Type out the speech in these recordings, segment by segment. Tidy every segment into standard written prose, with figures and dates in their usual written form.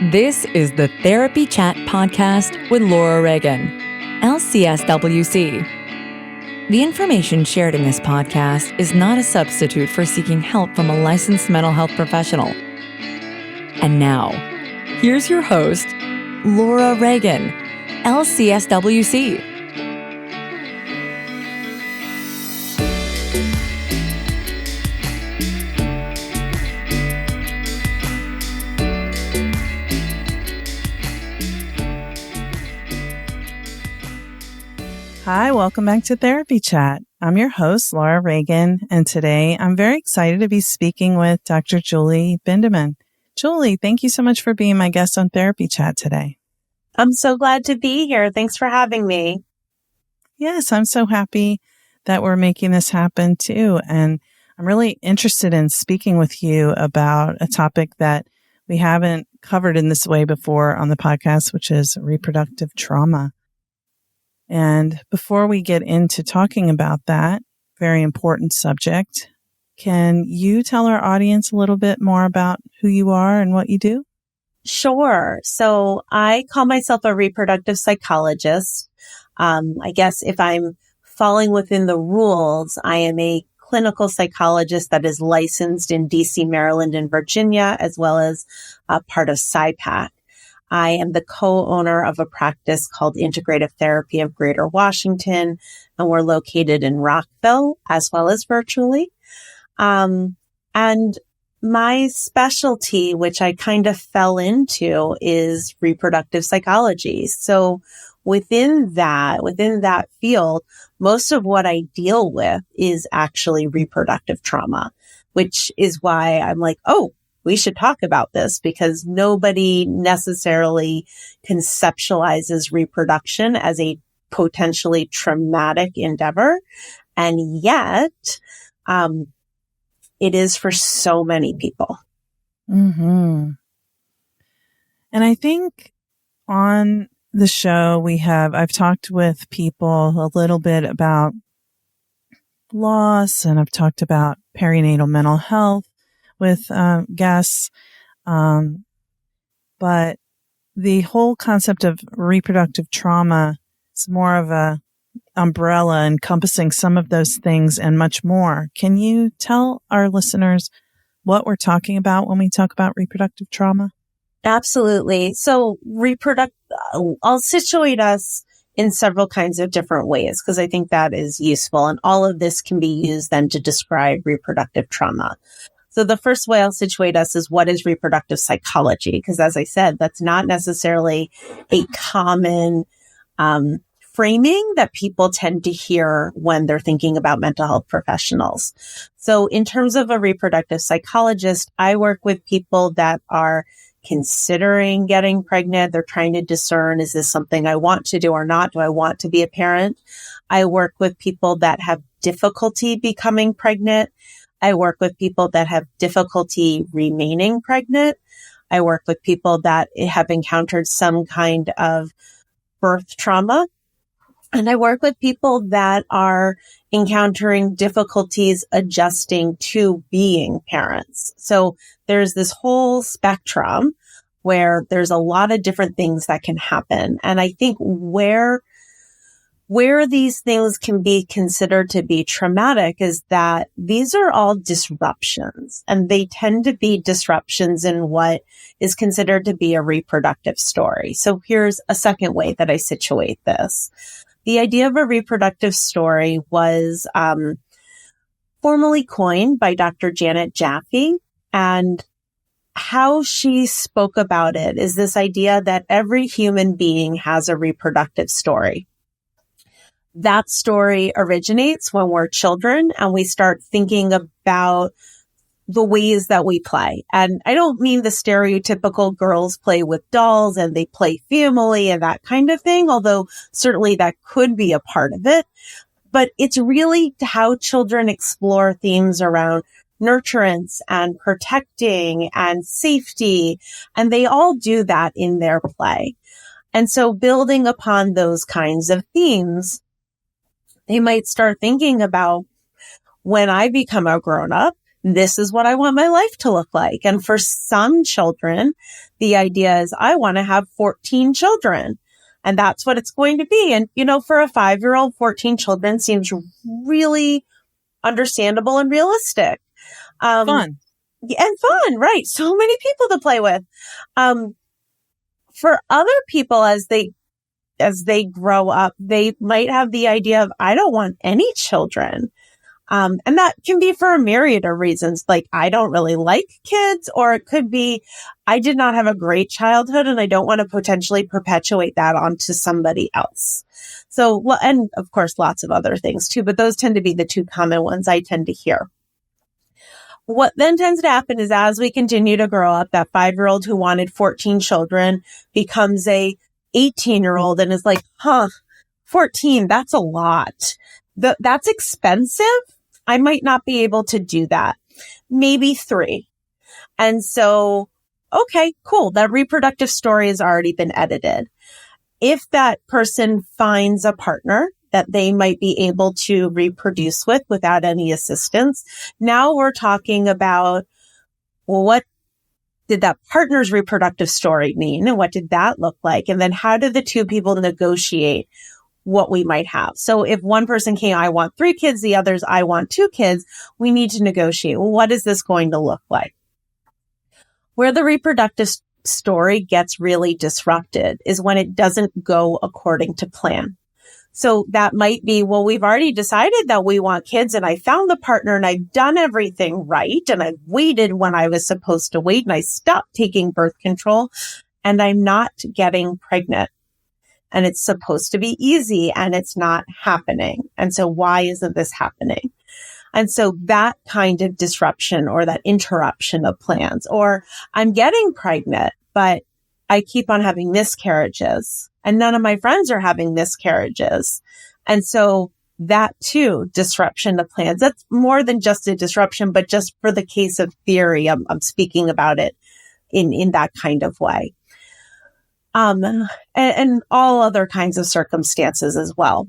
This is the Therapy Chat Podcast with Laura Reagan, lcsw-c. The information shared in this podcast is not a substitute for seeking help from a licensed mental health professional. And now, here's your host, Laura Reagan, lcsw-c. Hi, welcome back to Therapy Chat. I'm your host, Laura Reagan, and today I'm very excited to be speaking with Dr. Julie Bindeman. Julie, thank you so much for being my guest on Therapy Chat today. I'm so glad to be here. Thanks for having me. Yes, I'm so happy that we're making this happen too. And I'm really interested in speaking with you about a topic that we haven't covered in this way before on the podcast, which is reproductive trauma. And before we get into talking about that very important subject, can you tell our audience a little bit more about who you are and what you do? Sure. So I call myself a reproductive psychologist. I guess if I'm falling within the rules, I am a clinical psychologist that is licensed in DC, Maryland, and Virginia, as well as part of PsyPAC. I am the co-owner of a practice called Integrative Therapy of Greater Washington, and we're located in Rockville as well as virtually. And my specialty, which I kind of fell into, is reproductive psychology. So within that field, most of what I deal with is actually reproductive trauma, which is why I'm like, oh, we should talk about this, because nobody necessarily conceptualizes reproduction as a potentially traumatic endeavor. And yet, it is for so many people. Mm-hmm. And I think on the show I've talked with people a little bit about loss, and I've talked about perinatal mental health with guests. But the whole concept of reproductive trauma is more of a umbrella encompassing some of those things and much more. Can you tell our listeners what we're talking about when we talk about reproductive trauma? Absolutely. So I'll situate us in several kinds of different ways, because I think that is useful. And all of this can be used then to describe reproductive trauma. So the first way I'll situate us is, what is reproductive psychology? Because as I said, that's not necessarily a common framing that people tend to hear when they're thinking about mental health professionals. So in terms of a reproductive psychologist, I work with people that are considering getting pregnant. They're trying to discern, is this something I want to do or not? Do I want to be a parent? I work with people that have difficulty becoming pregnant. I work with people that have difficulty remaining pregnant. I work with people that have encountered some kind of birth trauma. And I work with people that are encountering difficulties adjusting to being parents. So there's this whole spectrum where there's a lot of different things that can happen. And I think where these things can be considered to be traumatic is that these are all disruptions, and they tend to be disruptions in what is considered to be a reproductive story. So here's a second way that I situate this. The idea of a reproductive story was formally coined by Dr. Janet Jaffe, and how she spoke about it is this idea that every human being has a reproductive story. That story originates when we're children and we start thinking about the ways that we play. And I don't mean the stereotypical girls play with dolls and they play family and that kind of thing, although certainly that could be a part of it. But it's really how children explore themes around nurturance and protecting and safety. And they all do that in their play. And so building upon those kinds of themes, they might start thinking about, when I become a grown-up, this is what I want my life to look like. And for some children, the idea is I want to have 14 children. And that's what it's going to be. And, for a 5-year-old, 14 children seems really understandable and realistic. Fun. And fun, right? So many people to play with. For other people, as they grow up, they might have the idea of, I don't want any children. And that can be for a myriad of reasons. Like, I don't really like kids, or it could be, I did not have a great childhood and I don't want to potentially perpetuate that onto somebody else. So, and of course, lots of other things too, but those tend to be the two common ones I tend to hear. What then tends to happen is, as we continue to grow up, that 5-year-old who wanted 14 children becomes a 18-year-old and is like, 14, that's a lot. That's expensive. I might not be able to do that. Maybe 3. And so, okay, cool. That reproductive story has already been edited. If that person finds a partner that they might be able to reproduce with without any assistance, now we're talking about, well, what did that partner's reproductive story mean? And what did that look like? And then how did the two people negotiate what we might have? So if one person came, I want 3 kids, the others, I want 2 kids, we need to negotiate. Well, what is this going to look like? Where the reproductive story gets really disrupted is when it doesn't go according to plan. So that might be, well, we've already decided that we want kids and I found the partner and I've done everything right and I've waited when I was supposed to wait and I stopped taking birth control and I'm not getting pregnant. And it's supposed to be easy and it's not happening. And so why isn't this happening? And so that kind of disruption or that interruption of plans, or I'm getting pregnant, but I keep on having miscarriages and none of my friends are having miscarriages. And so that too, disruption of plans, that's more than just a disruption, but just for the case of theory, I'm speaking about it in that kind of way. And all other kinds of circumstances as well.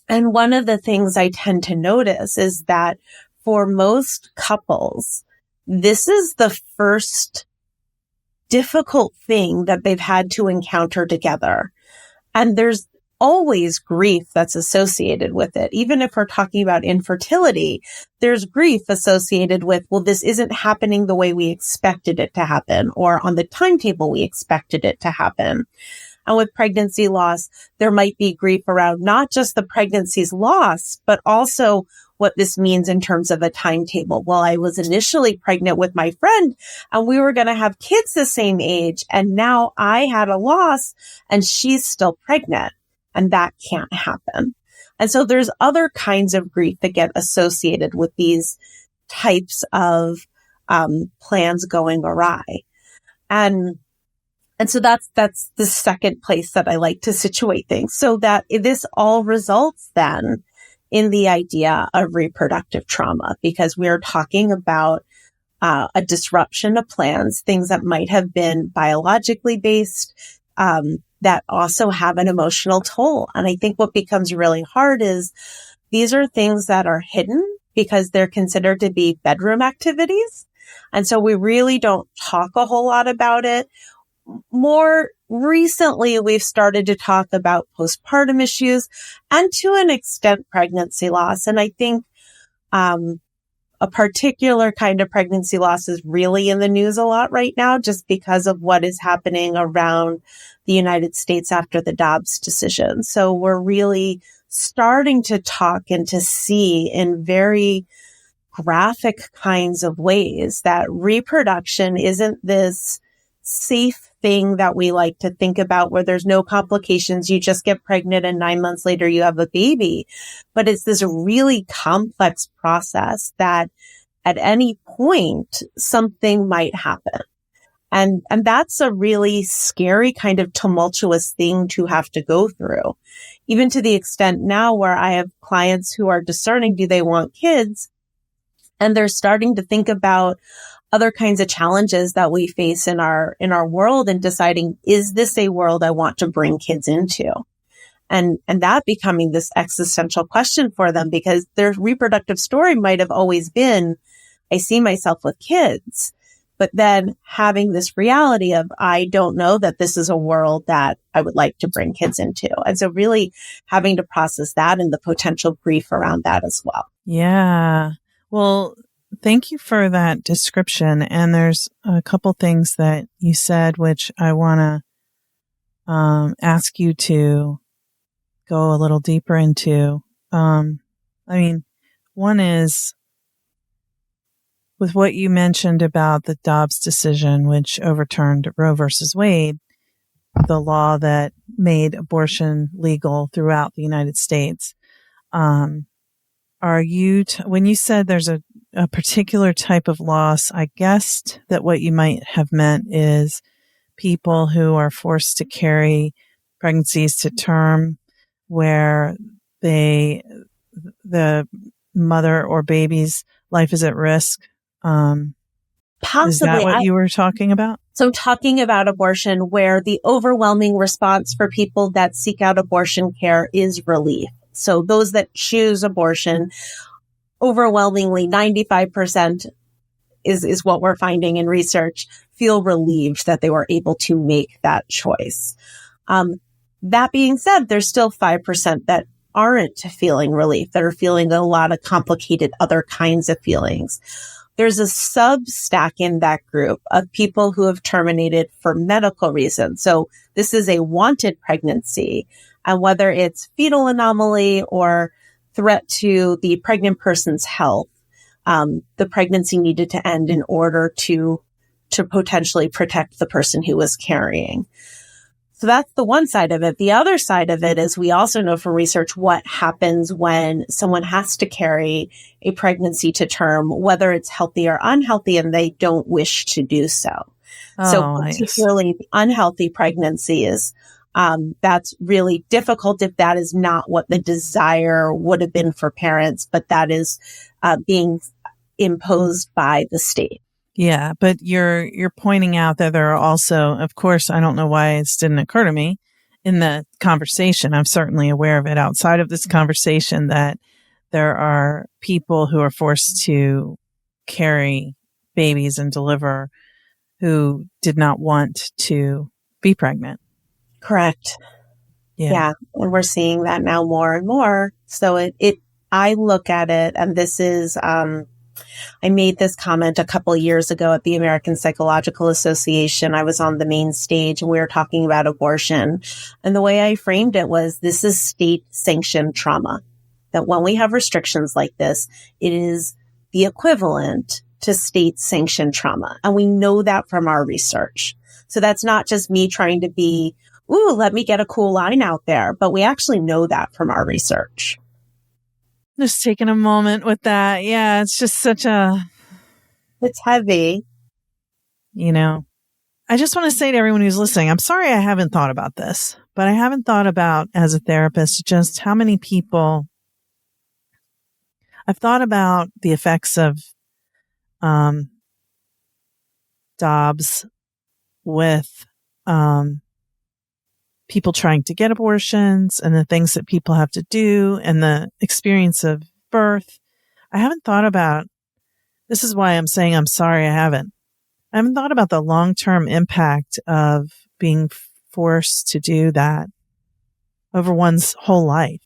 And one of the things I tend to notice is that for most couples, this is the first difficult thing that they've had to encounter together. And there's always grief that's associated with it. Even if we're talking about infertility, there's grief associated with, well, this isn't happening the way we expected it to happen, or on the timetable we expected it to happen. And with pregnancy loss, there might be grief around not just the pregnancy's loss, but also what this means in terms of a timetable. Well, I was initially pregnant with my friend and we were going to have kids the same age. And now I had a loss and she's still pregnant. And that can't happen. And so there's other kinds of grief that get associated with these types of plans going awry. And so that's the second place that I like to situate things, so that this all results then in the idea of reproductive trauma, because we're talking about a disruption of plans, things that might have been biologically based, that also have an emotional toll. And I think what becomes really hard is these are things that are hidden because they're considered to be bedroom activities. And so we really don't talk a whole lot about it. More recently, we've started to talk about postpartum issues and to an extent, pregnancy loss. And I think a particular kind of pregnancy loss is really in the news a lot right now, just because of what is happening around the United States after the Dobbs decision. So we're really starting to talk and to see in very graphic kinds of ways that reproduction isn't this safe thing that we like to think about where there's no complications. You just get pregnant and 9 months later you have a baby. But it's this really complex process that at any point something might happen. And that's a really scary kind of tumultuous thing to have to go through, even to the extent now where I have clients who are discerning, do they want kids? And they're starting to think about other kinds of challenges that we face in our world and deciding, is this a world I want to bring kids into? And that becoming this existential question for them, because their reproductive story might have always been, I see myself with kids, but then having this reality of, I don't know that this is a world that I would like to bring kids into. And so really having to process that and the potential grief around that as well. Yeah. Well, thank you for that description. And there's a couple things that you said, which I want to ask you to go a little deeper into. One is with what you mentioned about the Dobbs decision, which overturned Roe versus Wade, the law that made abortion legal throughout the United States. Are you, when you said there's a particular type of loss, I guessed that what you might have meant is people who are forced to carry pregnancies to term where the mother or baby's life is at risk. Possibly. Is that what you were talking about? So talking about abortion where the overwhelming response for people that seek out abortion care is relief. So those that choose abortion, overwhelmingly 95% is what we're finding in research, feel relieved that they were able to make that choice. That being said, there's still 5% that aren't feeling relief, that are feeling a lot of complicated other kinds of feelings. There's a sub-stack in that group of people who have terminated for medical reasons. So this is a wanted pregnancy, and whether it's fetal anomaly or threat to the pregnant person's health, the pregnancy needed to end in order to potentially protect the person who was carrying. So that's the one side of it. The other side of it is we also know from research what happens when someone has to carry a pregnancy to term, whether it's healthy or unhealthy, and they don't wish to do so. So particularly unhealthy pregnancies, that's really difficult if that is not what the desire would have been for parents, but that is being imposed by the state. Yeah, but you're pointing out that there are also, of course, I don't know why it didn't occur to me in the conversation. I'm certainly aware of it outside of this conversation that there are people who are forced to carry babies and deliver who did not want to be pregnant. Correct. Yeah. And we're seeing that now more and more. So I look at it, and this is, I made this comment a couple of years ago at the American Psychological Association. I was on the main stage and we were talking about abortion. And the way I framed it was, this is state-sanctioned trauma. That when we have restrictions like this, it is the equivalent to state-sanctioned trauma. And we know that from our research. So that's not just me trying to be, let me get a cool line out there. But we actually know that from our research. Just taking a moment with that. Yeah, it's just it's heavy. I just want to say to everyone who's listening, I'm sorry I haven't thought about this, but I haven't thought about, as a therapist, just how many people I've thought about the effects of Dobbs with people trying to get abortions and the things that people have to do and the experience of birth. I haven't thought about, this is why I'm saying I'm sorry I haven't thought about the long-term impact of being forced to do that over one's whole life.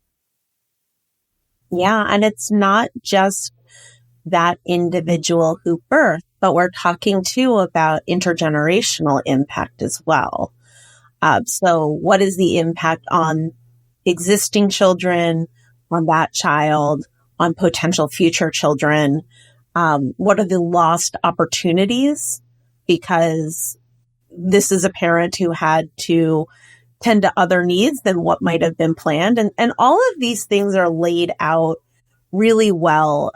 Yeah. And it's not just that individual who birthed, but we're talking too about intergenerational impact as well. So what is the impact on existing children, on that child, on potential future children? What are the lost opportunities? Because this is a parent who had to tend to other needs than what might have been planned. And all of these things are laid out really well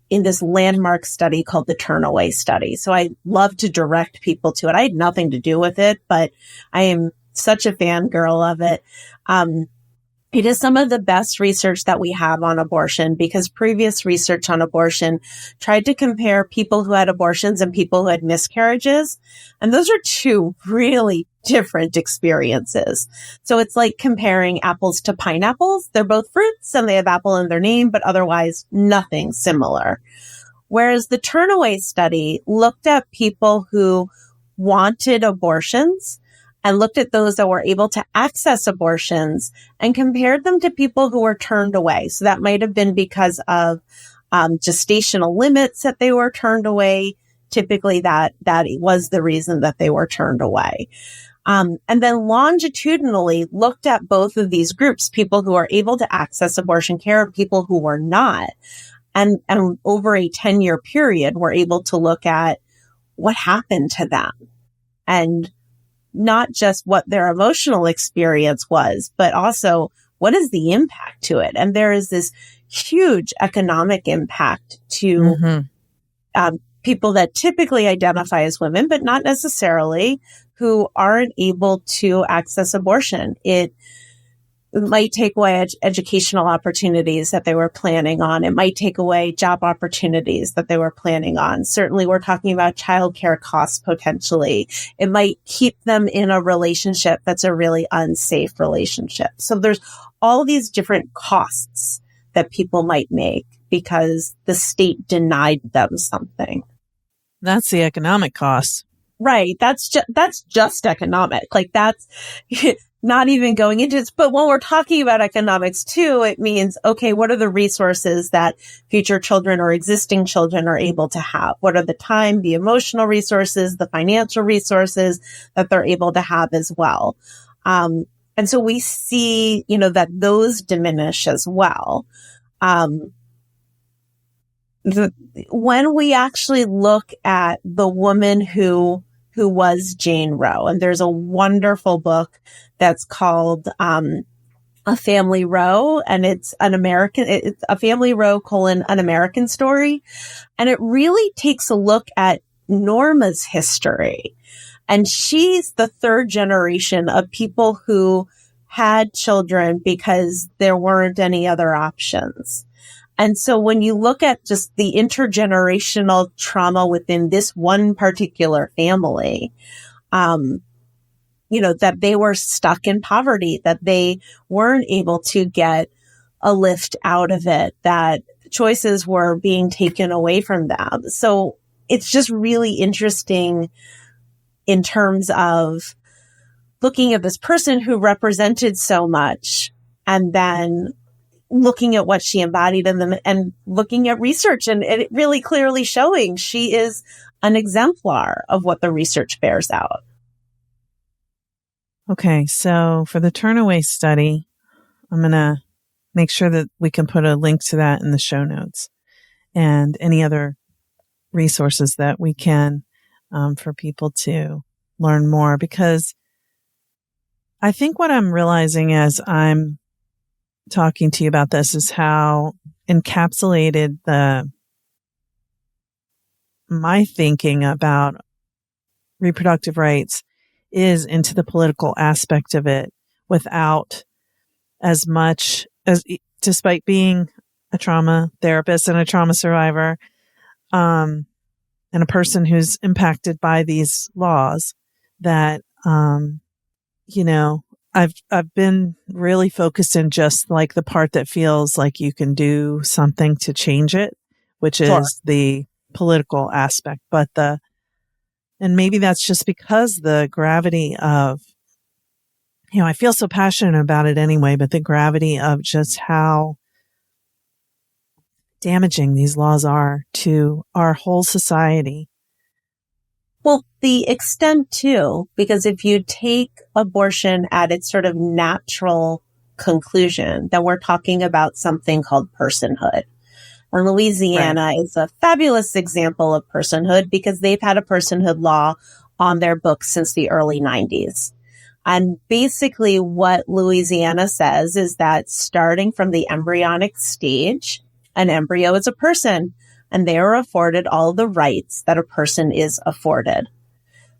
in this landmark study called the Turnaway study. So I love to direct people to it. I had nothing to do with it, but I am such a fangirl of it. It is some of the best research that we have on abortion, because previous research on abortion tried to compare people who had abortions and people who had miscarriages. And those are two really different experiences. So it's like comparing apples to pineapples. They're both fruits and they have apple in their name, but otherwise nothing similar. Whereas the Turnaway study looked at people who wanted abortions and looked at those that were able to access abortions and compared them to people who were turned away. So that might have been because of gestational limits that they were turned away. Typically that was the reason that they were turned away. And then longitudinally looked at both of these groups, people who are able to access abortion care and people who were not. And over a 10-year period, we're able to look at what happened to them and not just what their emotional experience was, but also what is the impact to it. And there is this huge economic impact to people that typically identify as women, but not necessarily, who aren't able to access abortion. It might take away educational opportunities that they were planning on. It might take away job opportunities that they were planning on. Certainly, we're talking about childcare costs potentially. It might keep them in a relationship that's a really unsafe relationship. So there's all these different costs that people might make because the state denied them something. That's the economic cost. Right. That's just economic. Like that's not even going into it. But when we're talking about economics too, it means, okay, what are the resources that future children or existing children are able to have? What are the time, the emotional resources, the financial resources that they're able to have as well? And so we see, that those diminish as well. When we actually look at the woman who was Jane Roe, and there's a wonderful book that's called A Family Roe, and it's it's A Family Roe: An American Story, and it really takes a look at Norma's history, and she's the third generation of people who had children because there weren't any other options. And so when you look at just the intergenerational trauma within this one particular family, that they were stuck in poverty, that they weren't able to get a lift out of it, that choices were being taken away from them. So it's just really interesting in terms of looking at this person who represented so much and then looking at what she embodied in them and looking at research and it really clearly showing she is an exemplar of what the research bears out. Okay. So for the Turnaway study, I'm going to make sure that we can put a link to that in the show notes and any other resources that we can for people to learn more, because I think what I'm realizing as I'm talking to you about this is how encapsulated my thinking about reproductive rights is into the political aspect of it, without as much as, despite being a trauma therapist and a trauma survivor, and a person who's impacted by these laws, that, I've been really focused in just like the part that feels like you can do something to change it, which is the political aspect. But and maybe that's just because the gravity of, I feel so passionate about it anyway, but the gravity of just how damaging these laws are to our whole society. Well, the extent too, because if you take abortion at its sort of natural conclusion, then we're talking about something called personhood. And Louisiana is a fabulous example of personhood because they've had a personhood law on their books since the early 90s. And basically what Louisiana says is that starting from the embryonic stage, an embryo is a person, and they are afforded all the rights that a person is afforded.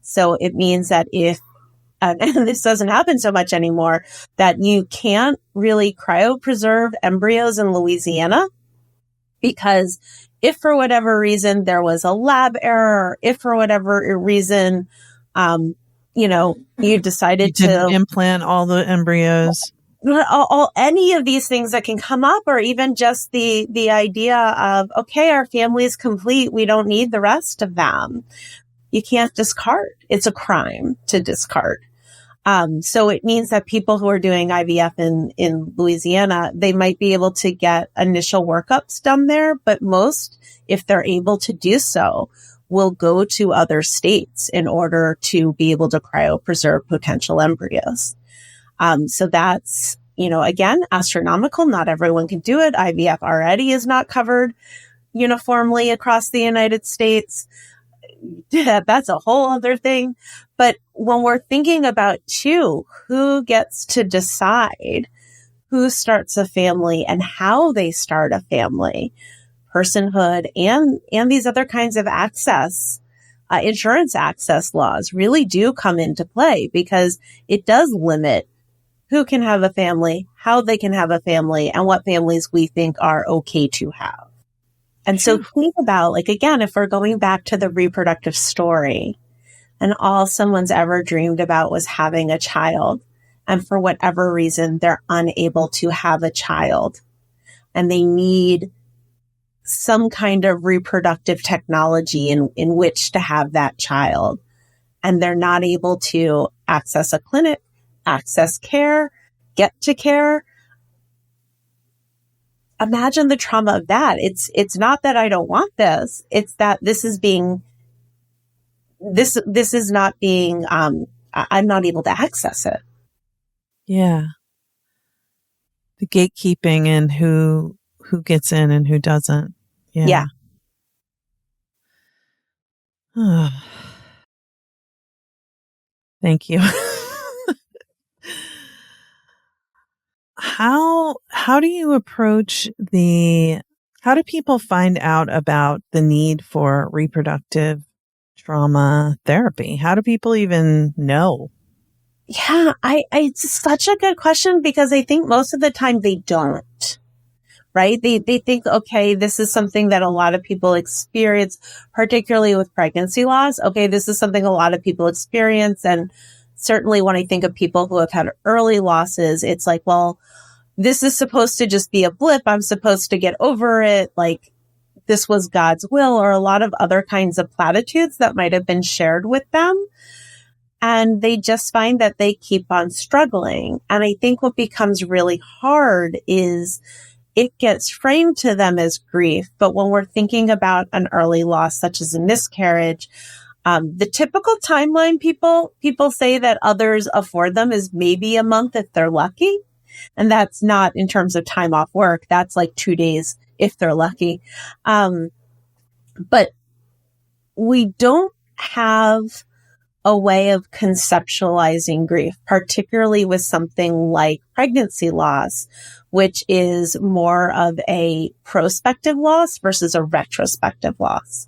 So it means that if, and this doesn't happen so much anymore, that you can't really cryopreserve embryos in Louisiana, because if for whatever reason there was a lab error, if for whatever reason, you decided to implant all the embryos. any of these things that can come up, or even just the idea of, okay, our family is complete. We don't need the rest of them. You can't discard. It's a crime to discard. So it means that people who are doing IVF in Louisiana, they might be able to get initial workups done there, but most, if they're able to do so, will go to other states in order to be able to cryopreserve potential embryos. So that's, again, astronomical. Not everyone can do it. IVF already is not covered uniformly across the United States. Yeah, that's a whole other thing. But when we're thinking about too, who gets to decide who starts a family and how they start a family, personhood and these other kinds of access, insurance access laws really do come into play, because it does limit who can have a family, how they can have a family, and what families we think are okay to have. And so think about, again, if we're going back to the reproductive story, and all someone's ever dreamed about was having a child, and for whatever reason, they're unable to have a child, and they need some kind of reproductive technology in which to have that child, and they're not able to access a clinic, access care, get to care. Imagine the trauma of that. It's not that I don't want this. It's that this is not being, I'm not able to access it. Yeah. The gatekeeping and who gets in and who doesn't. Yeah. Thank you. How do you approach how do people find out about the need for reproductive trauma therapy? How do people even know? Yeah, it's such a good question, because I think most of the time they don't, right? They think, okay, this is something that a lot of people experience, particularly with pregnancy loss. Okay, this is something a lot of people experience. And certainly when I think of people who have had early losses, it's like, well, this is supposed to just be a blip. I'm supposed to get over it. Like, this was God's will, or a lot of other kinds of platitudes that might have been shared with them. And they just find that they keep on struggling. And I think what becomes really hard is it gets framed to them as grief. But when we're thinking about an early loss, such as a miscarriage, the typical timeline people say that others afford them is maybe a month if they're lucky. And that's not in terms of time off work. That's like 2 days if they're lucky. But we don't have a way of conceptualizing grief, particularly with something like pregnancy loss, which is more of a prospective loss versus a retrospective loss.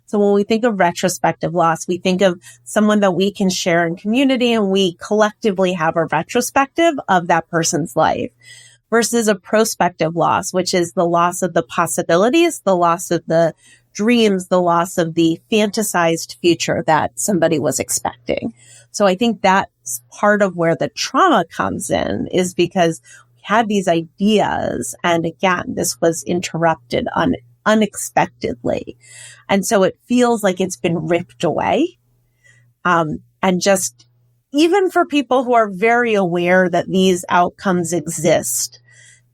So when we think of retrospective loss, we think of someone that we can share in community, and we collectively have a retrospective of that person's life, versus a prospective loss, which is the loss of the possibilities, the loss of the dreams, the loss of the fantasized future that somebody was expecting. So I think that's part of where the trauma comes in, is because we had these ideas, and again, this was interrupted unexpectedly. And so it feels like it's been ripped away. And just even for people who are very aware that these outcomes exist,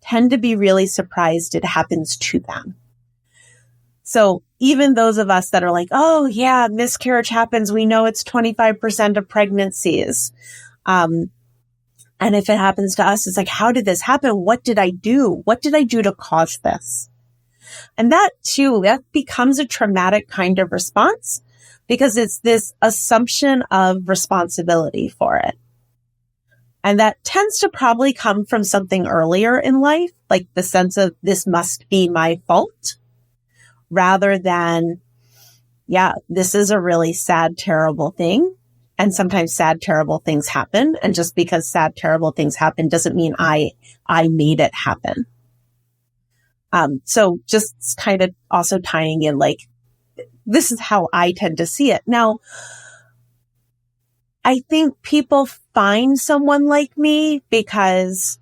tend to be really surprised it happens to them. So even those of us that are like, oh yeah, miscarriage happens. We know it's 25% of pregnancies. And if it happens to us, it's like, how did this happen? What did I do? What did I do to cause this? And that too, that becomes a traumatic kind of response, because it's this assumption of responsibility for it. And that tends to probably come from something earlier in life, like the sense of this must be my fault, rather than, yeah, this is a really sad, terrible thing. And sometimes sad, terrible things happen. And just because sad, terrible things happen doesn't mean I made it happen. So just kind of also tying in, like, this is how I tend to see it. Now, I think people find someone like me because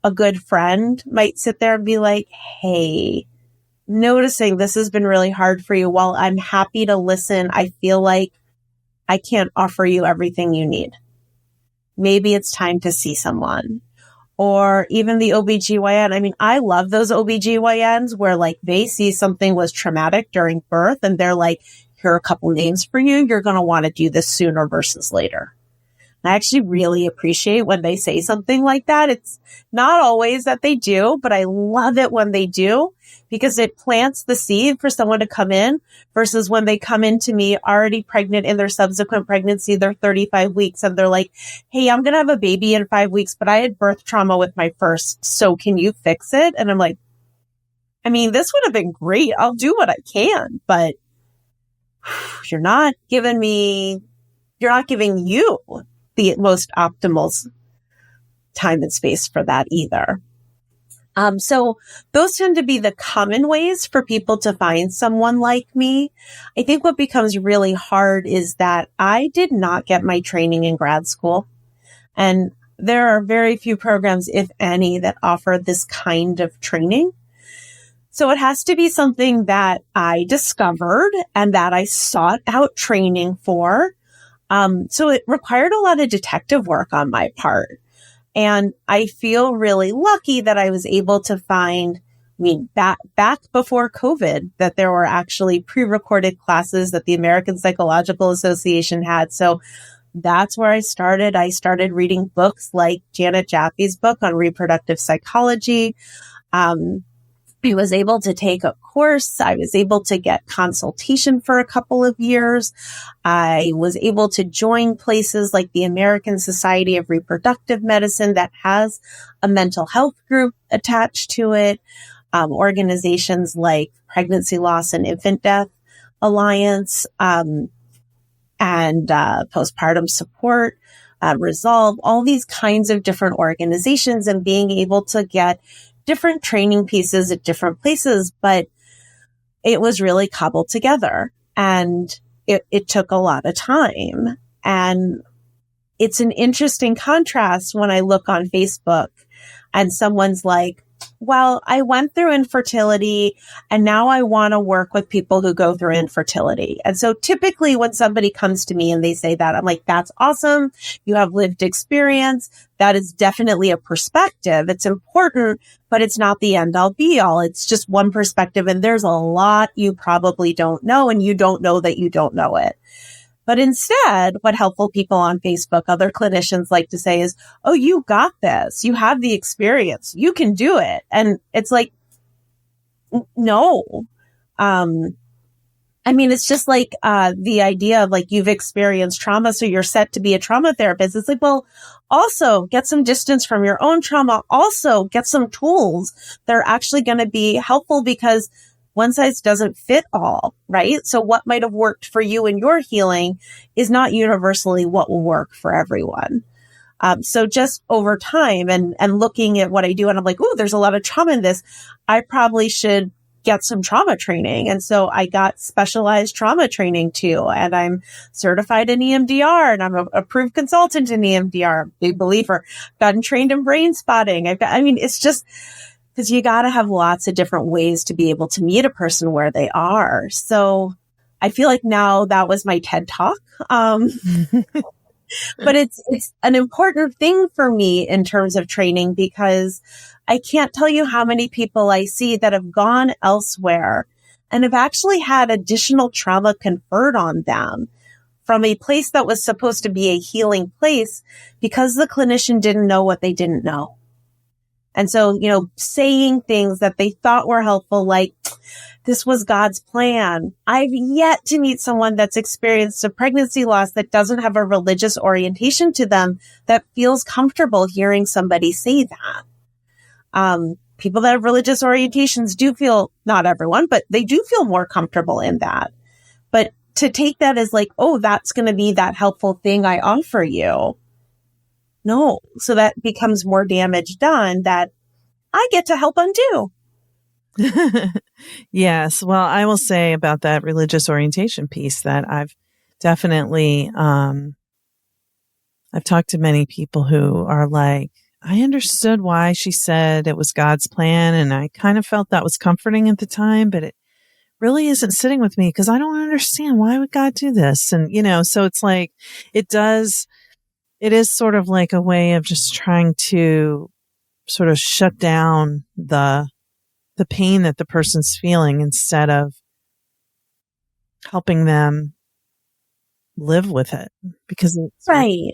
a good friend might sit there and be like, hey, noticing this has been really hard for you. While I'm happy to listen, I feel like I can't offer you everything you need. Maybe it's time to see someone. Or even the OBGYN. I mean, I love those OBGYNs where like they see something was traumatic during birth and they're like, here are a couple names for you. You're going to want to do this sooner versus later. I actually really appreciate when they say something like that. It's not always that they do, but I love it when they do because it plants the seed for someone to come in versus when they come into me already pregnant in their subsequent pregnancy, they're 35 weeks and they're like, hey, I'm going to have a baby in 5 weeks, but I had birth trauma with my first. So can you fix it? And I'm like, I mean, this would have been great. I'll do what I can, but you're not giving you the most optimal time and space for that either. So those tend to be the common ways for people to find someone like me. I think what becomes really hard is that I did not get my training in grad school. And there are very few programs, if any, that offer this kind of training. So it has to be something that I discovered and that I sought out training for. So it required a lot of detective work on my part. And I feel really lucky that I was able to find, back before COVID, that there were actually pre-recorded classes that the American Psychological Association had. So that's where I started. I started reading books like Janet Jaffe's book on reproductive psychology. I was able to take a course. I was able to get consultation for a couple of years. I was able to join places like the American Society of Reproductive Medicine that has a mental health group attached to it. Organizations like Pregnancy Loss and Infant Death Alliance, and postpartum support, Resolve, all these kinds of different organizations, and being able to get different training pieces at different places, but it was really cobbled together and it took a lot of time. And it's an interesting contrast when I look on Facebook and someone's like, well, I went through infertility and now I want to work with people who go through infertility. And so typically when somebody comes to me and they say that, I'm like, that's awesome. You have lived experience. That is definitely a perspective. It's important, but it's not the end all be all. It's just one perspective. And there's a lot you probably don't know, and you don't know that you don't know it. But instead, what helpful people on Facebook, other clinicians like to say is, oh, you got this. You have the experience. You can do it. And it's like, no. It's just like the idea of like you've experienced trauma, so you're set to be a trauma therapist. It's like, well, also get some distance from your own trauma. Also get some tools that are actually going to be helpful because one size doesn't fit all, right? So what might have worked for you in your healing is not universally what will work for everyone. So just over time and looking at what I do, and I'm like, oh, there's a lot of trauma in this. I probably should get some trauma training. And so I got specialized trauma training too. And I'm certified in EMDR and I'm an approved consultant in EMDR, big believer, gotten trained in brain spotting. It's just, because you got to have lots of different ways to be able to meet a person where they are. So I feel like now that was my TED Talk. But it's an important thing for me in terms of training because I can't tell you how many people I see that have gone elsewhere and have actually had additional trauma conferred on them from a place that was supposed to be a healing place because the clinician didn't know what they didn't know. And so, saying things that they thought were helpful, like, this was God's plan. I've yet to meet someone that's experienced a pregnancy loss that doesn't have a religious orientation to them that feels comfortable hearing somebody say that. People that have religious orientations do feel, not everyone, but they do feel more comfortable in that. But to take that as like, oh, that's going to be that helpful thing I offer you. No. So that becomes more damage done that I get to help undo. Yes. Well, I will say about that religious orientation piece that I've definitely, I've talked to many people who are like, I understood why she said it was God's plan, and I kind of felt that was comforting at the time, but it really isn't sitting with me because I don't understand, why would God do this? And, so it's like, it is sort of like a way of just trying to sort of shut down the pain that the person's feeling instead of helping them live with it, because it's Right.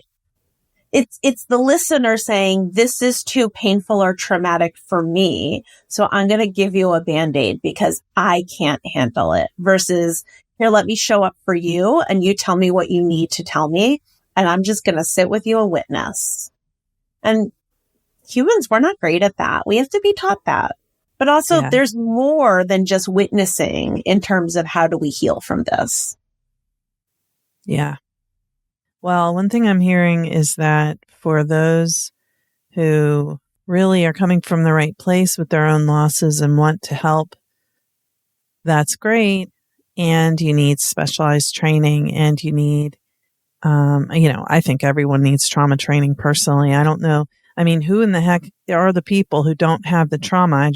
It's the listener saying, this is too painful or traumatic for me, so I'm going to give you a Band-Aid because I can't handle it, versus, here, let me show up for you and you tell me what you need to tell me, and I'm just going to sit with you and witness. And humans, we're not great at that. We have to be taught that. But also, Yeah. there's more than just witnessing in terms of how do we heal from this. Yeah. Well, one thing I'm hearing is that for those who really are coming from the right place with their own losses and want to help, that's great. And you need specialized training, and you need, I think everyone needs trauma training personally. I don't know. I mean, who in the heck are the people who don't have the trauma?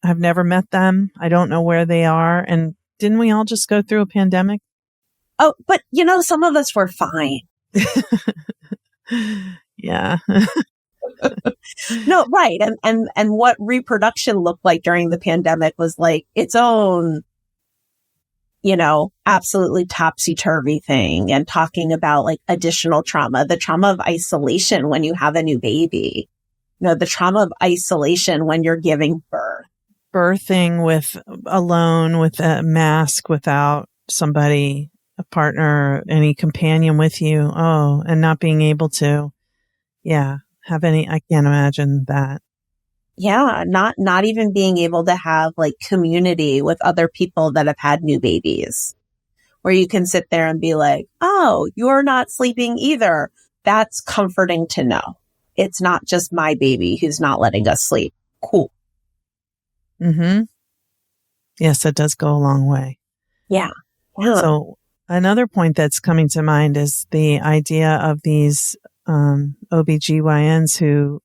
I've never met them. I don't know where they are. And didn't we all just go through a pandemic? Oh, but some of us were fine. Yeah. No, right. And what reproduction looked like during the pandemic was like its own, absolutely topsy-turvy thing, and talking about like additional trauma, the trauma of isolation when you have a new baby, the trauma of isolation when you're giving birth. Birthing alone with a mask, without somebody, a partner, any companion with you. Oh, and not being able to, I can't imagine that. Yeah. Not even being able to have like community with other people that have had new babies, where you can sit there and be like, oh, you're not sleeping either. That's comforting to know. It's not just my baby who's not letting us sleep. Cool. Mm-hmm. Yes, that does go a long way. Yeah. So another point that's coming to mind is the idea of these OBGYNs who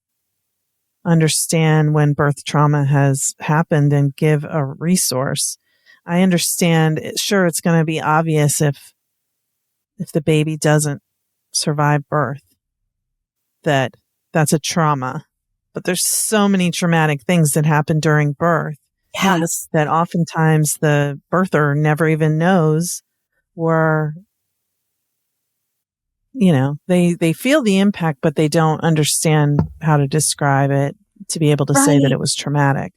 understand when birth trauma has happened and give a resource. I understand, sure, it's going to be obvious if the baby doesn't survive birth, that's a trauma. But there's so many traumatic things that happen during birth. Yes. That oftentimes the birther never even knows, or, they feel the impact, but they don't understand how to describe it to be able to say that it was traumatic.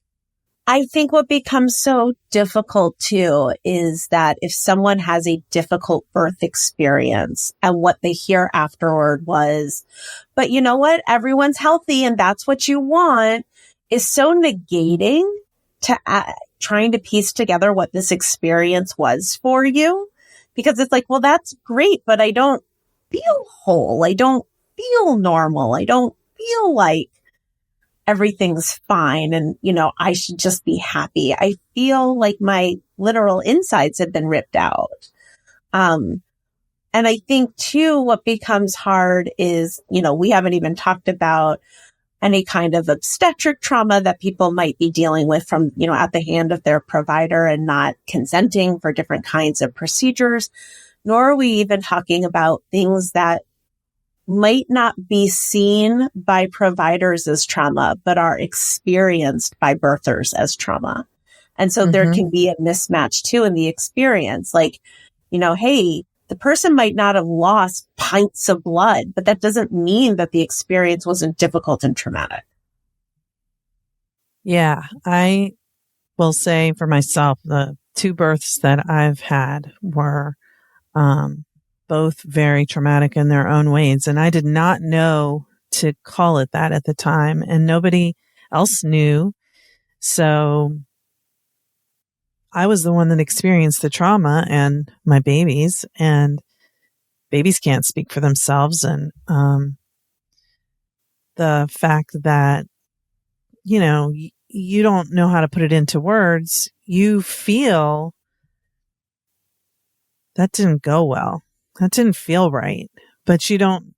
I think what becomes so difficult too is that if someone has a difficult birth experience and what they hear afterward was, but you know what? Everyone's healthy and that's what you want, is so negating to trying to piece together what this experience was for you. Because it's like, well, that's great, but I don't feel whole. I don't feel normal. I don't feel like everything's fine and, I should just be happy. I feel like my literal insides have been ripped out. And I think too, what becomes hard is, we haven't even talked about any kind of obstetric trauma that people might be dealing with from, at the hand of their provider and not consenting for different kinds of procedures. Nor are we even talking about things that might not be seen by providers as trauma, but are experienced by birthers as trauma. And so there can be a mismatch too in the experience. Like, hey, the person might not have lost pints of blood, but that doesn't mean that the experience wasn't difficult and traumatic. Yeah, I will say for myself, the two births that I've had were both very traumatic in their own ways. And I did not know to call it that at the time, and nobody else knew. So I was the one that experienced the trauma, and my babies, and babies can't speak for themselves. And the fact that, you don't know how to put it into words, you feel that didn't go well. That didn't feel right. But you don't,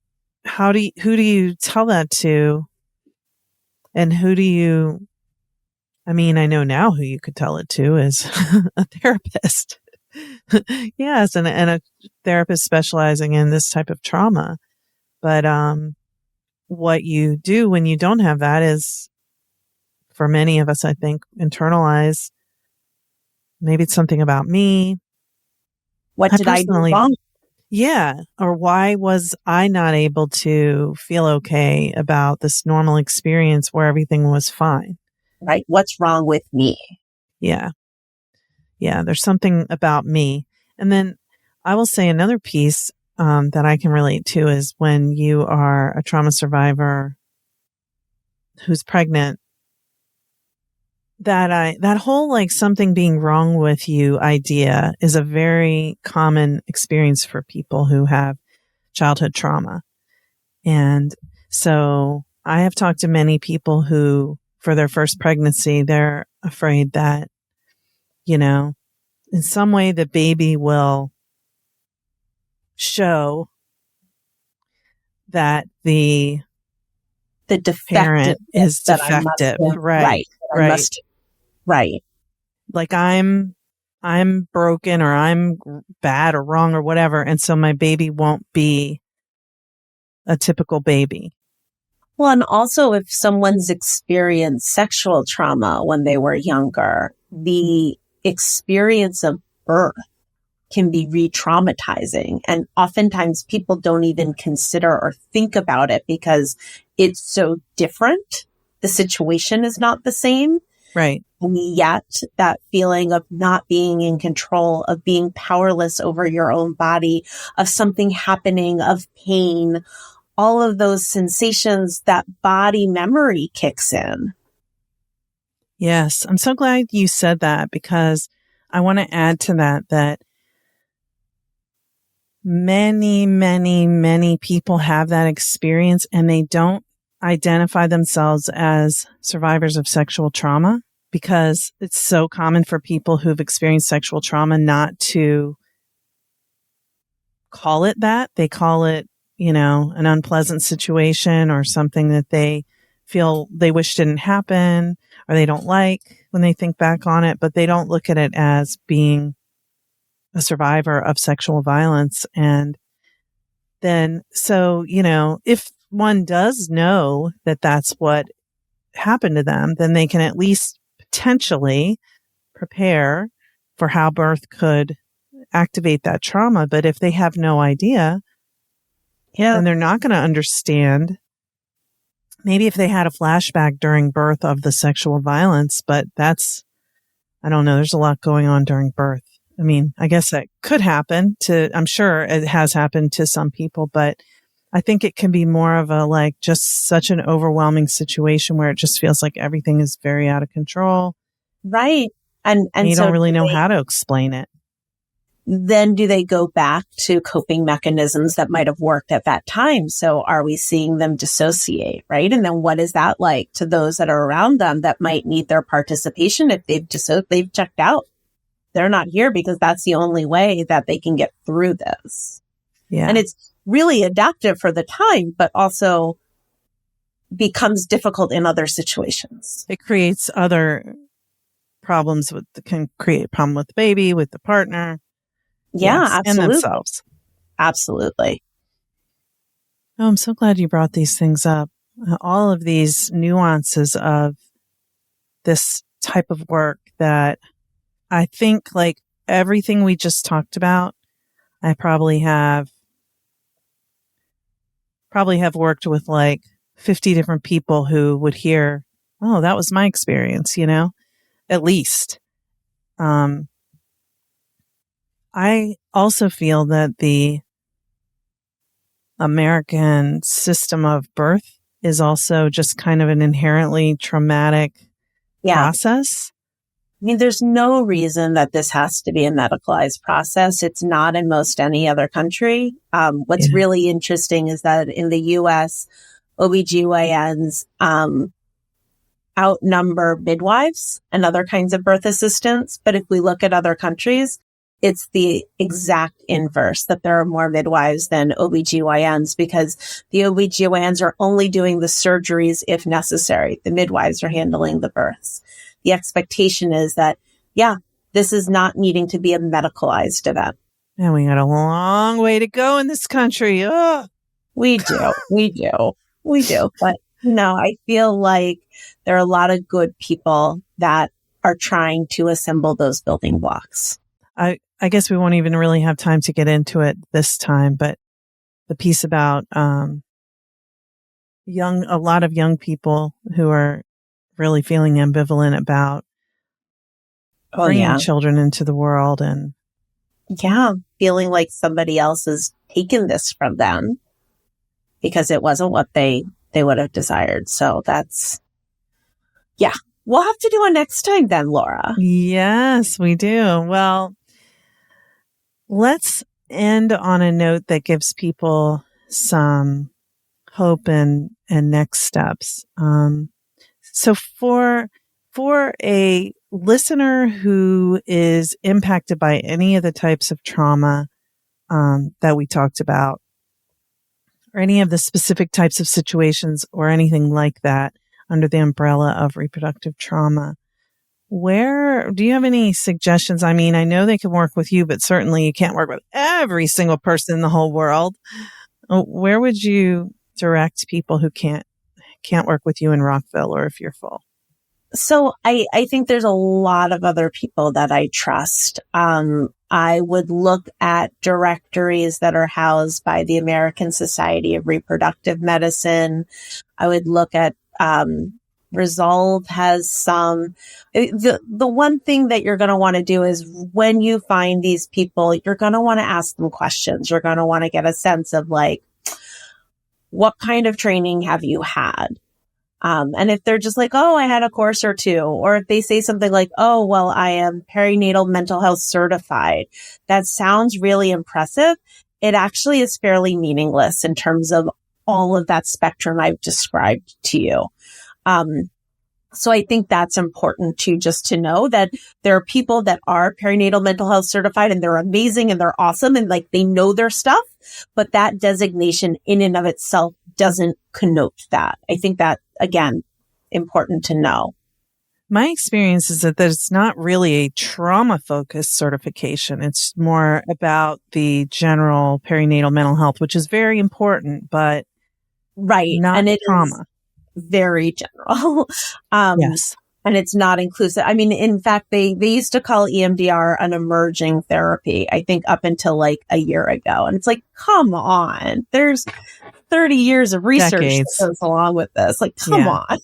who do you tell that to And I know now who you could tell it to is a therapist. Yes, and a therapist specializing in this type of trauma. But what you do when you don't have that is, for many of us, I think, internalize, maybe it's something about me. What did I do wrong? Yeah. Or why was I not able to feel okay about this normal experience where everything was fine? Right. What's wrong with me? Yeah. Yeah. There's something about me. And then I will say another piece that I can relate to is when you are a trauma survivor who's pregnant, that whole like something being wrong with you idea is a very common experience for people who have childhood trauma. And so I have talked to many people who, for their first pregnancy, they're afraid that, in some way the baby will show that the parent is defective. Right. Right. Like I'm broken or I'm bad or wrong or whatever. And so my baby won't be a typical baby. Well, and also if someone's experienced sexual trauma when they were younger, the experience of birth can be re-traumatizing. And oftentimes people don't even consider or think about it because it's so different. The situation is not the same. Right. And yet that feeling of not being in control, of being powerless over your own body, of something happening, of pain, all of those sensations, that body memory kicks in. Yes. I'm so glad you said that, because I want to add to that many, many, many people have that experience and they don't identify themselves as survivors of sexual trauma, because it's so common for people who've experienced sexual trauma not to call it that. They call it, an unpleasant situation or something that they feel they wish didn't happen or they don't like when they think back on it, but they don't look at it as being a survivor of sexual violence. And then, so, if one does know that that's what happened to them, then they can at least potentially prepare for how birth could activate that trauma. But if they have no idea, then they're not going to understand. Maybe if they had a flashback during birth of the sexual violence, but I don't know. There's a lot going on during birth. I mean, I guess that could happen I'm sure it has happened to some people, but I think it can be more of a just such an overwhelming situation where it just feels like everything is very out of control. Right. And you so don't really know how to explain it. Then do they go back to coping mechanisms that might have worked at that time? So are we seeing them dissociate, right? And then what is that like to those that are around them that might need their participation if they've checked out? They're not here because that's the only way that they can get through this. Yeah. And it's really adaptive for the time, but also becomes difficult in other situations. It creates other problems can create a problem with the baby, with the partner. Yeah, yes, absolutely. and themselves. Absolutely. Oh, I'm so glad you brought these things up. All of these nuances of this type of work that I think everything we just talked about, I probably have worked with 50 different people who would hear, oh, that was my experience, at least. I also feel that the American system of birth is also just kind of an inherently traumatic process. I mean, there's no reason that this has to be a medicalized process. It's not in most any other country. What's really interesting is that in the U.S., OBGYNs outnumber midwives and other kinds of birth assistants. But if we look at other countries, it's the exact inverse, that there are more midwives than OBGYNs, because the OBGYNs are only doing the surgeries if necessary. The midwives are handling the births. The expectation is that, this is not needing to be a medicalized event. And we got a long way to go in this country. Oh. We do. But, I feel like there are a lot of good people that are trying to assemble those building blocks. I guess we won't even really have time to get into it this time, but the piece about a lot of young people who are really feeling ambivalent about bringing children into the world, and feeling like somebody else has taken this from them because it wasn't what they would have desired. So that's, we'll have to do it next time then, Laura. Yes, we do. Well, let's end on a note that gives people some hope and next steps. So for a listener who is impacted by any of the types of trauma that we talked about, or any of the specific types of situations or anything like that under the umbrella of reproductive trauma, where do you have any suggestions? I mean, I know they can work with you, but certainly you can't work with every single person in the whole world. Where would you direct people who can't work with you in Rockville, or if you're full? So I think there's a lot of other people that I trust. I would look at directories that are housed by the American Society of Reproductive Medicine. I would look at, Resolve has some. The one thing that you're going to want to do is, when you find these people, you're going to want to ask them questions. You're going to want to get a sense of, like, what kind of training have you had? And if they're just like, oh, I had a course or two, or if they say something like, oh, well, I am perinatal mental health certified, that sounds really impressive. It actually is fairly meaningless in terms of all of that spectrum I've described to you. So I think that's important to know that there are people that are perinatal mental health certified, and they're amazing and they're awesome and, like, they know their stuff, but that designation in and of itself doesn't connote that. I think that, again, important to know. My experience is that it's not really a trauma-focused certification. It's more about the general perinatal mental health, which is very important, but not and it trauma. Very general. Yes. And it's not inclusive. I mean, in fact, they used to call EMDR an emerging therapy, I think, up until like a year ago. And it's like, come on, there's 30 years of research that goes along with this. Like, come on.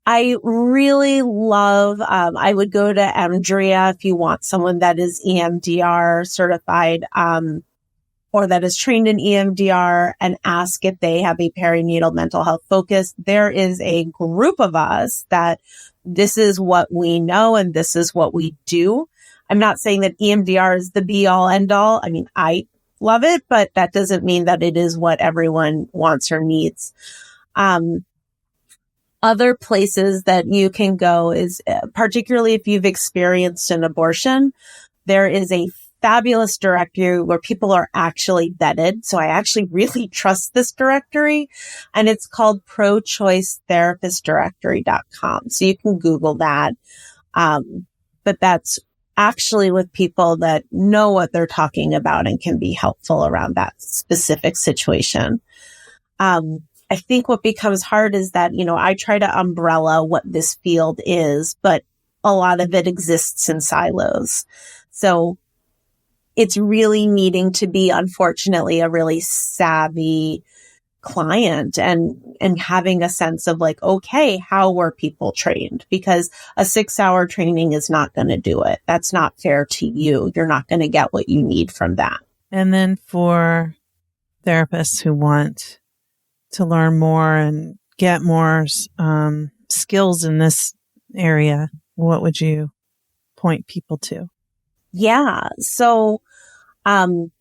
I really love, I would go to Emdria if you want someone that is EMDR certified, or that is trained in EMDR, and ask if they have a perinatal mental health focus. There is a group of us that this is what we know and this is what we do. I'm not saying that EMDR is the be all end all. I mean, I love it, but that doesn't mean that it is what everyone wants or needs. Other places that you can go is, particularly if you've experienced an abortion, there is a fabulous directory where people are actually vetted. So I actually really trust this directory, and it's called prochoicetherapistdirectory.com. So you can Google that. But that's actually with people that know what they're talking about and can be helpful around that specific situation. I think what becomes hard is that, I try to umbrella what this field is, but a lot of it exists in silos. So it's really needing to be, unfortunately, a really savvy client and having a sense of like, okay, how were people trained? Because a 6-hour training is not going to do it. That's not fair to you. You're not going to get what you need from that. And then for therapists who want to learn more and get more skills in this area, what would you point people to? Yeah. So, American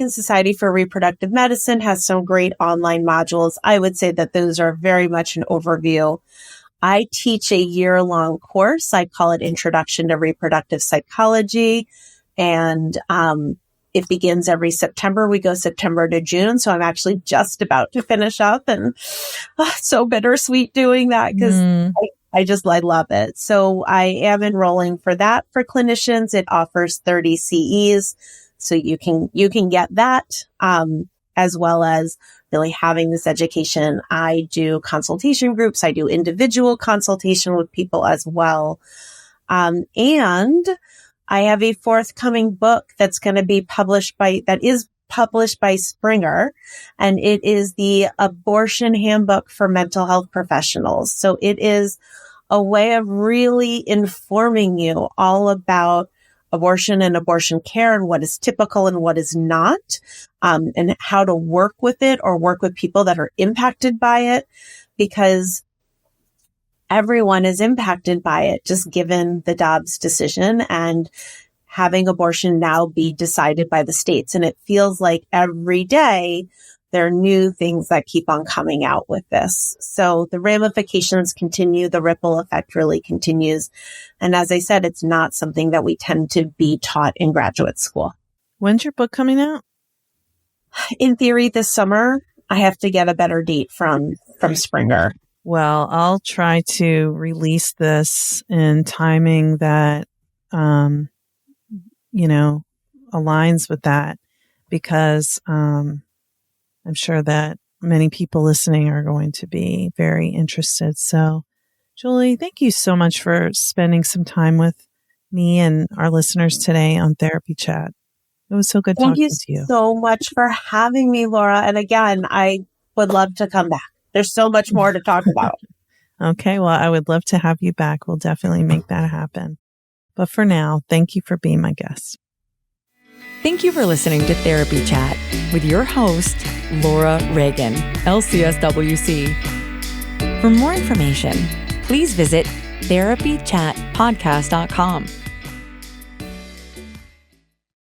Society for Reproductive Medicine has some great online modules. I would say that those are very much an overview. I teach a year-long course. I call it Introduction to Reproductive Psychology. And it begins every September. We go September to June. So I'm actually just about to finish up, and so bittersweet doing that because I love it. So I am enrolling for that for clinicians. It offers 30 CEs. So you can get that, as well as really having this education. I do consultation groups. I do individual consultation with people as well. And I have a forthcoming book that's going to be published by Springer, and it is the Abortion Handbook for Mental Health Professionals. So it is a way of really informing you all about abortion and abortion care and what is typical and what is not, and how to work with it or work with people that are impacted by it, because everyone is impacted by it, just given the Dobbs decision and having abortion now be decided by the states. And it feels like every day there are new things that keep on coming out with this. So the ramifications continue. The ripple effect really continues. And as I said, it's not something that we tend to be taught in graduate school. When's your book coming out? In theory, this summer. I have to get a better date from Springer. Well, I'll try to release this in timing that, aligns with that, because I'm sure that many people listening are going to be very interested. So, Julie, thank you so much for spending some time with me and our listeners today on Therapy Chat. It was so good talking to you. Thank you so much for having me, Laura. And again, I would love to come back. There's so much more to talk about. Okay, well, I would love to have you back. We'll definitely make that happen. But for now, thank you for being my guest. Thank you for listening to Therapy Chat with your host, Laura Reagan, lcsw-c. For more information, please visit therapychatpodcast.com.